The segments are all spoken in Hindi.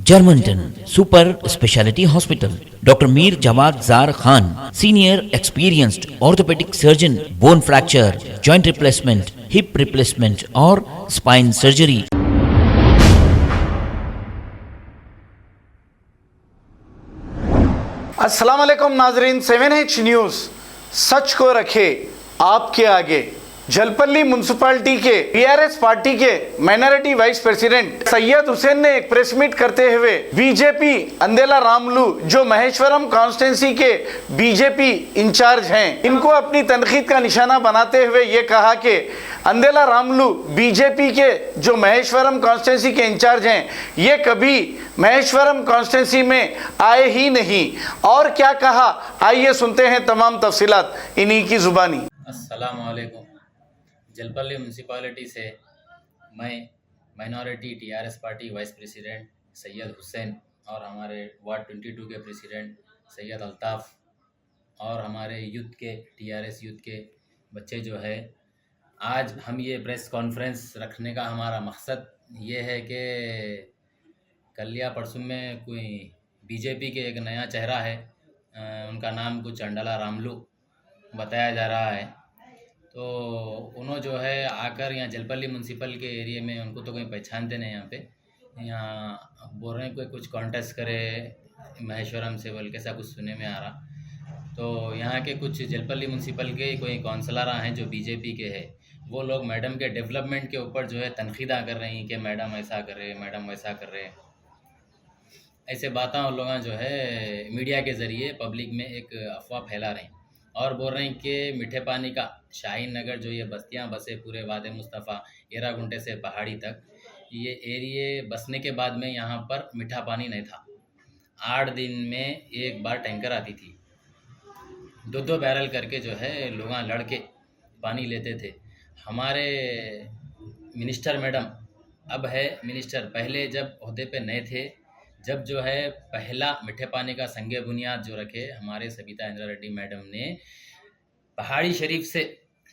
Germantown Super Speciality Hospital. Dr. Mir Jawad Zar Khan, Senior Experienced Orthopedic Surgeon, Bone Fracture, Joint Replacement, Hip Replacement or Spine Surgery. अस्सलाम वालेकुम नाजरीन, 7H न्यूज़ सच को रखे आपके आगे। जलपल्ली म्युनिसिपैलिटी के टीआरएस पार्टी के minority vice president Syed Hussain ने एक प्रेस मीट करते हुए बीजेपी अंदेला रामलू जो महेश्वरम कॉन्स्टिट्यूंसी के बीजेपी इंचार्ज हैं, इनको अपनी तनकीद का निशाना बनाते हुए ये कहा कि अंदेला रामलू बीजेपी के जो महेश्वरम कॉन्स्टिट्यूंसी के इंचार्ज हैं, ये कभी महेश्वरम कॉन्स्टिट्यूंसी में आए ही नहीं। और क्या कहा, आइए सुनते हैं तमाम तफसीलात इन्हीं की जुबानी। अस्सलाम वालेकुम। जलपल्ली म्यूनसिपालिटी से मैं minority TRS party vice president Syed Hussain और हमारे वार्ड 22 के प्रेसिडेंट सैयद अल्ताफ़ और हमारे यूथ के टीआरएस यूथ के बच्चे जो है, आज हम ये प्रेस कॉन्फ्रेंस रखने का हमारा मकसद ये है कि कल या परसों में कोई बीजेपी के एक नया चेहरा है, उनका नाम कुछ अंडला रामलू बताया जा रहा है। तो उन्होंने जो है आकर यहाँ जलपल्ली म्यूनसिपल के एरिया में, उनको तो कोई पहचानते नहीं, यहाँ बोल रहे हैं कोई कुछ कॉन्टेस्ट करे महेश्वरम से बोल के, ऐसा कुछ सुनने में आ रहा। तो यहाँ के कुछ जलपल्ली म्यूनसिपल के कोई काउंसलर हैं जो बीजेपी के हैं, वो लोग मैडम के डेवलपमेंट के ऊपर जो है तनकीदा कर रही हैं कि मैडम ऐसा कर रहे, मैडम वैसा कर रहे। ऐसे बातें उन लोग जो है मीडिया के ज़रिए पब्लिक में एक अफवाह फैला रहे हैं और बोल रहे हैं कि मीठे पानी का शाहीन नगर जो ये बस्तियां बसे पूरे वादे मुस्तफ़ा एरागुंटे से पहाड़ी तक, ये एरिए बसने के बाद में यहाँ पर मीठा पानी नहीं था। 8 दिन में एक बार टैंकर आती थी, 2-2 बैरल करके जो है लोग लड़के पानी लेते थे। हमारे मिनिस्टर मैडम अब है मिनिस्टर, पहले जब ओहदे पे नए थे, जब जो है पहला मीठे पानी का संगे बुनियाद जो रखे हमारे सबिता इंदिरा रेड्डी मैडम ने पहाड़ी शरीफ से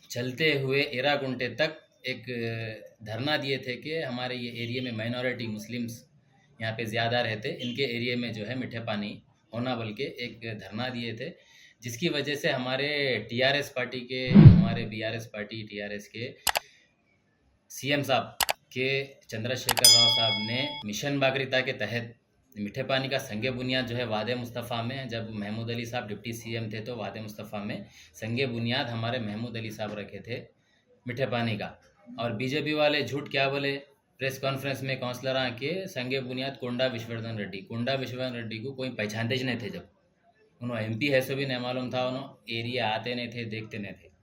चलते हुए एरागुंटे तक एक धरना दिए थे कि हमारे ये एरिया में माइनॉरिटी मुस्लिम्स यहाँ पे ज़्यादा रहते, इनके एरिया में जो है मीठे पानी होना बोल के एक धरना दिए थे, जिसकी वजह से हमारे टीआरएस पार्टी के, हमारे बीआरएस पार्टी टीआरएस के सीएम साहब के चंद्रशेखर राव साहब ने मिशन बागरिता के तहत मीठे पानी का संगे बुनियाद जो है वादे मुस्तफ़ा में, जब महमूद अली साहब डिप्टी सीएम थे तो वादे मुस्तफ़ा में संगे बुनियाद हमारे महमूद अली साहब रखे थे मीठे पानी का। और बीजेपी वाले झूठ क्या बोले प्रेस कॉन्फ्रेंस में, काउंसलर के संगे बुनियाद कोंडा विश्ववर्धन रेड्डी को कोई पहचानते ही नहीं थे। जब उन्होंने एमपी है सो भी नहीं मालूम था, उन्होंने एरिया आते नहीं थे, देखते नहीं थे।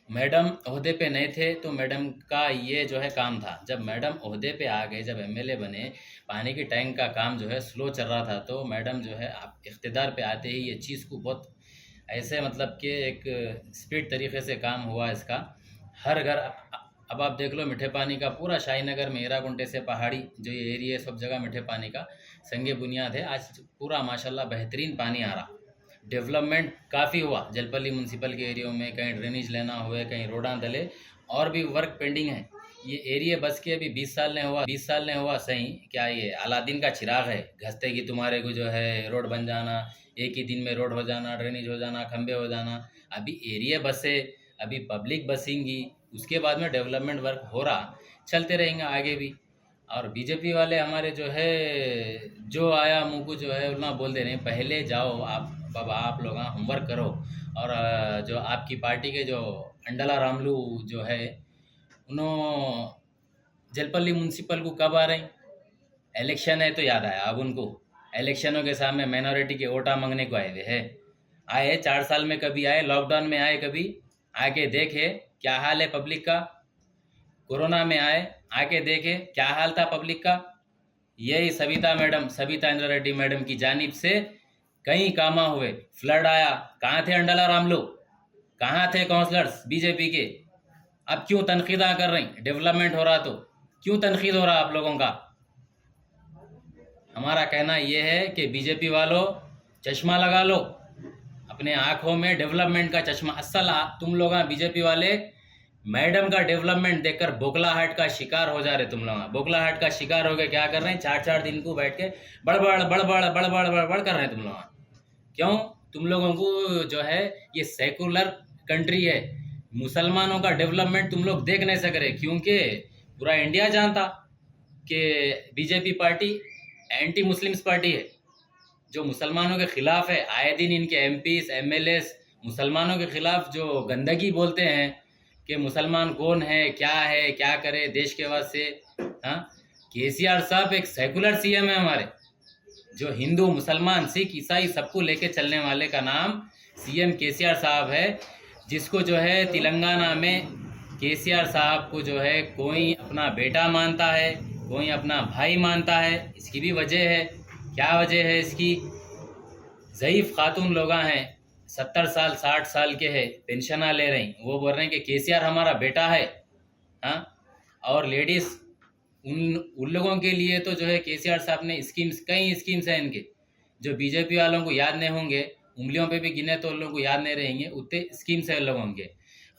मैडम ओहदे पे नहीं थे तो मैडम का ये जो है काम था। जब मैडम ओहदे पे आ गए, जब एमएलए बने, पानी की टैंक का काम जो है स्लो चल रहा था, तो मैडम जो है आप इख्तिदार पे आते ही ये चीज़ को बहुत ऐसे मतलब कि एक स्पीड तरीके से काम हुआ इसका। हर घर अब आप देख लो मीठे पानी का पूरा शाहीनगर में एरागुंटे से पहाड़ी जो ये एरिया है, सब जगह मीठे पानी का संगे बुनियाद है। आज पूरा माशाल्लाह बेहतरीन पानी आ रहा। डेवलपमेंट काफ़ी हुआ जलपल्ली म्यूनसिपल के एरियो में, कहीं ड्रेनेज लेना हुए, कहीं रोडां दले, और भी वर्क पेंडिंग है। ये एरिया बस के अभी 20 साल ने हुआ सही। क्या ये अलादीन का चिराग है, घसते कि तुम्हारे को जो है रोड बन जाना, एक ही दिन में रोड हो जाना, ड्रेनेज हो जाना, खंबे हो जाना। अभी एरिया बसे, अभी पब्लिक बसेंगी, उसके बाद में डेवलपमेंट वर्क हो रहा, चलते रहेंगे आगे भी। और बीजेपी वाले हमारे जो है जो आया मुँह को जो है उतना बोल दे रहे हैं, पहले जाओ आप बाबा, आप लोग होमवर्क करो। और जो आपकी पार्टी के जो अंडला रामलू जो है, उन्होंने जलपल्ली म्यूनसिपल को कब आ रही, इलेक्शन है तो याद आया अब उनको। इलेक्शनों के सामने माइनॉरिटी के वोटा मांगने को आए हुए हैं, आए 4 साल में कभी आए, लॉकडाउन में आए, कभी आके देखे क्या हाल है पब्लिक का, कोरोना में आए आके देखे क्या हाल था पब्लिक का। यही सबिता इंदिरा रेड्डी मैडम की जानिब से कई कामा हुए, फ्लड आया, कहाँ थे अंडला रामलू, कहाँ थे काउंसलर्स बीजेपी के। अब क्यों तनकीदा कर रही, डेवलपमेंट हो रहा तो क्यों तनकीद हो रहा आप लोगों का। हमारा कहना यह है कि बीजेपी वालों चश्मा लगा लो अपने आँखों में, डेवलपमेंट का चश्मा। असल तुम लोग बीजेपी वाले मैडम का डेवलपमेंट देखकर बोखलाहट का शिकार हो जा रहे तुम लोग। बोखलाहट का शिकार हो गए, क्या कर रहे हैं, 4-4 दिन को बैठ के बड़बड़ बड़बड़ बड़बड़ बड़बड़ कर रहे हैं तुम लोग। क्यों? तुम लोगों को जो है ये सेकुलर कंट्री है, मुसलमानों का डेवलपमेंट तुम लोग देख नहीं सक रहे, क्योंकि पूरा इंडिया जानता कि BJP party anti Muslims party है, जो मुसलमानों के खिलाफ है। आए दिन इनके एमपीस एमएलएस मुसलमानों के खिलाफ जो गंदगी बोलते हैं कि मुसलमान कौन है, क्या करे देश के वास्ते। हाँ, केसीआर साहब एक सेकुलर सीएम है हमारे, जो हिंदू मुसलमान सिख ईसाई सबको लेके चलने वाले का नाम सीएम केसीआर साहब है, जिसको जो है तेलंगाना में केसीआर साहब को जो है कोई अपना बेटा मानता है, कोई अपना भाई मानता है। इसकी भी वजह है। क्या वजह है इसकी? ज़ईफ़ खातून लोग हैं, 70 साल 60 साल के हैं, पेंशना ले रही, वो बोल रहे हैं कि केसीआर हमारा बेटा है। हाँ, और लेडीज़ उन लोगों के लिए तो जो है केसीआर साहब ने स्कीम्स, कई स्कीम्स हैं इनके, जो बीजेपी वालों को याद नहीं होंगे, उंगलियों पे भी गिने तो उन लोगों को याद नहीं रहेंगे, उतने स्कीम्स हैं लोगों के।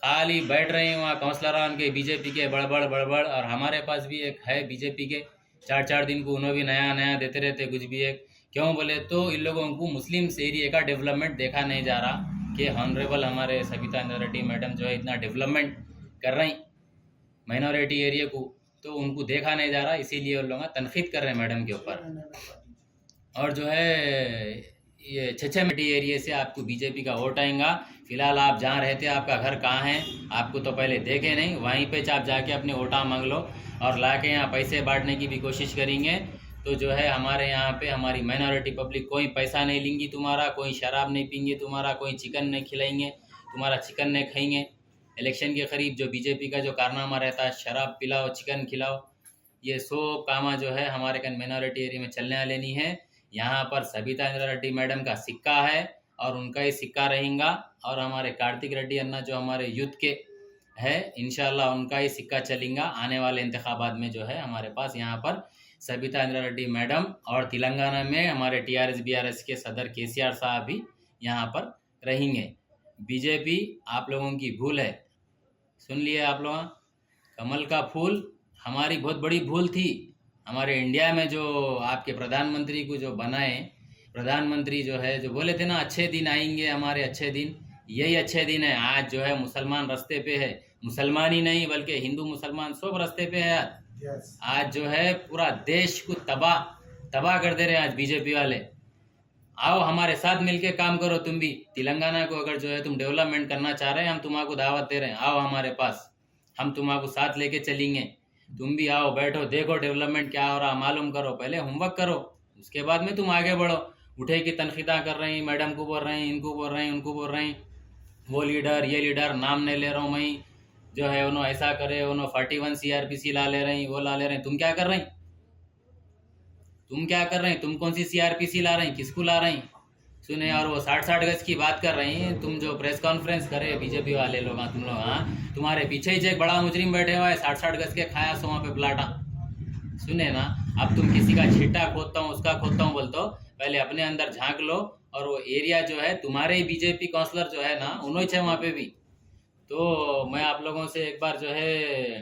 खाली बैठ रहे हैं वहाँ काउंसलर उनके बीजेपी के बड़बड़ बड़बड़। और हमारे पास भी एक है बीजेपी के, 4-4 दिन को उन्होंने भी नया नया देते रहते कुछ भी एक। क्यों बोले तो इन लोगों को मुस्लिम एरिया का डेवलपमेंट देखा नहीं जा रहा कि ऑनरेबल हमारे सविता इंद्रा रेड्डी मैडम जो है इतना डेवलपमेंट कर रही माइनॉरिटी एरिया को, तो उनको देखा नहीं जा रहा, इसीलिए उन लोग तनकीद कर रहे हैं मैडम के ऊपर। और जो है ये छछमेटी एरिया से आपको बीजेपी का वोट आएगा। फिलहाल आप जहाँ रहते हैं, आपका घर कहाँ है, आपको तो पहले देखे नहीं, वहीं पे आप जाके अपने वोटा मांग लो और लाके यहाँ पैसे बांटने की भी कोशिश करेंगे। तो जो है हमारे यहाँ पे हमारी माइनॉरिटी पब्लिक कोई पैसा नहीं लेंगी तुम्हारा, कोई शराब नहीं पीएंगे तुम्हारा, कोई चिकन नहीं खिलाएंगे तुम्हारा, चिकन नहीं खाएंगे। इलेक्शन के करीब जो बीजेपी का जो कारनामा रहता है, शराब पिलाओ चिकन खिलाओ, ये सब कामा जो है हमारे कन माइनॉरिटी एरिया में चलने वाले नहीं है। यहाँ पर सविता इंद्रा रेड्डी मैडम का सिक्का है और उनका ही सिक्का रहेगा। और हमारे कार्तिक रेड्डी अन्ना जो हमारे यूथ के है, इंशाल्लाह उनका ही सिक्का चलेगा। आने वाले इंतखाबात में जो है हमारे पास यहाँ पर सविता इंद्रा रेड्डी मैडम, और तेलंगाना में हमारे टीआरएस बीआरएस के सदर केसीआर साहब भी यहाँ पर रहेंगे। बीजेपी आप लोगों की भूल है, सुन लिए आप लोग। कमल का फूल हमारी बहुत बड़ी भूल थी। हमारे इंडिया में जो आपके प्रधानमंत्री को जो बनाए, प्रधानमंत्री जो है, जो बोले थे ना अच्छे दिन आएंगे हमारे अच्छे दिन, यही अच्छे दिन है। आज जो है मुसलमान रास्ते पे है, मुसलमान ही नहीं बल्कि हिंदू मुसलमान सब रास्ते पे है। आज जो है पूरा देश को तबाह कर दे रहे हैं आज बीजेपी वाले। आओ हमारे साथ मिलके काम करो, तुम भी तेलंगाना को अगर जो है तुम डेवलपमेंट करना चाह रहे हैं, हम तुम्हारा दावत दे रहे हैं, आओ हमारे पास, हम तुम्हारा साथ लेके चलेंगे। तुम भी आओ, बैठो, देखो डेवलपमेंट क्या हो रहा, मालूम करो, पहले होमवर्क करो, उसके बाद में तुम आगे बढ़ो। उठे की तनखीदा कर रहे हैं, मैडम को बोल रहे हैं, इनको बोल रहे हैं, उनको बोल रहे हैं, वो लीडर ये लीडर, नाम नहीं ले रहा हूँ मैं, जो है उन्होंने ऐसा करे, उन्होंने 41 CRPC ला ले रहे हैं, वो ला ले रहे हैं। तुम क्या कर रहे हैं? तुम क्या कर रहे हैं? तुम कौन सी CRPC ला रहे हैं? किसको ला रहे हैं? सुने, और वो 60-60 गज की बात कर रहे हैं। तुम जो प्रेस कॉन्फ्रेंस करे बीजेपी वाले लोग, तुम लोग, हाँ, तुम्हारे पीछे ही एक बड़ा मुजरिम बैठे हुआ है, 60-60 गज के खाया सो वहाँ पे प्लाटा। सुने ना, अब तुम किसी का छिट्टा खोदता हूँ, उसका खोदता हूँ बोलते हो, पहले अपने अंदर झांक लो। और वो एरिया जो है तुम्हारे ही बीजेपी काउंसलर जो है ना, उन्होंने छे वहाँ पे भी। तो मैं आप लोगों से एक बार जो है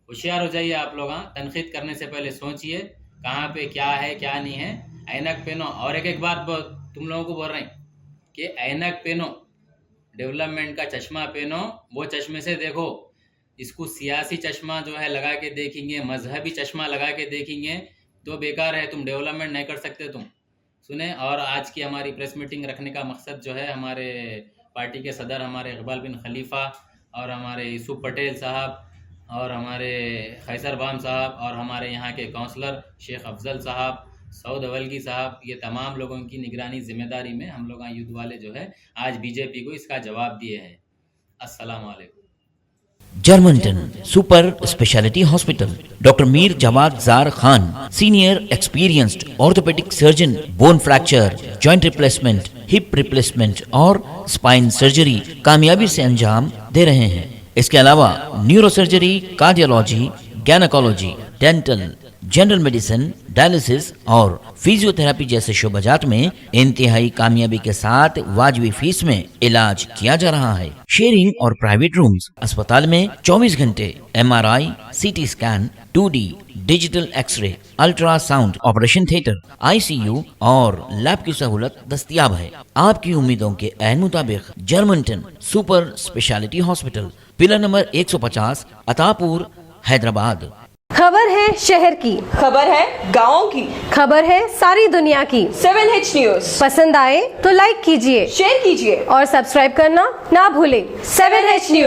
होशियार हो जाइए आप लोग। तनकीद करने से पहले सोचिए कहाँ पे क्या है क्या नहीं है। ऐनक पहनो। और एक बात तुम लोगों को बोल रहे हैं कि ऐनक पहनो, डेवलपमेंट का चश्मा पहनो, वो चश्मे से देखो। इसको सियासी चश्मा जो है लगा के देखेंगे, मजहबी चश्मा लगा के देखेंगे तो बेकार है, तुम डेवलपमेंट नहीं कर सकते तुम। सुने, और आज की हमारी प्रेस मीटिंग रखने का मकसद जो है, हमारे पार्टी के सदर हमारे इकबाल बिन खलीफा और हमारे यूसुफ पटेल साहब और हमारे खैसर बाम साहब और हमारे यहाँ के काउंसलर शेख अफजल साहब, सऊद अवलगी साहब, ये तमाम लोगों की निगरानी जिम्मेदारी में हम लोग यूथ वाले जो है आज बीजेपी को इसका जवाब दिए हैं। अस्सलाम वालेकुम। जर्मनटन super speciality hospital, doctor Mir Jamat Zar Khan, senior experienced orthopaedic surgeon, bone fracture, joint replacement, hip replacement और स्पाइन सर्जरी कामयाबी से अंजाम दे रहे हैं। इसके अलावा neuro surgery, cardiology, gynaecology, dental, general medicine, dialysis और फिजियोथेरेपी जैसे शोबाजात में इंतहाई कामयाबी के साथ वाजबी फीस में इलाज किया जा रहा है। शेयरिंग और प्राइवेट रूम्स। अस्पताल में 24 घंटे MRI, CT scan, 2D digital x ray, ultrasound, operation theatre, ICU और लैब की सहूलत दस्तयाब है। आपकी उम्मीदों के ऐन मुताबिक जर्मनटन super speciality hospital, pillar number 150, Attapur, Hyderabad. खबर है शहर की, खबर है गाँव की, खबर है सारी दुनिया की। 7H न्यूज पसंद आए तो लाइक कीजिए, शेयर कीजिए और सब्सक्राइब करना ना भूलें। 7H news.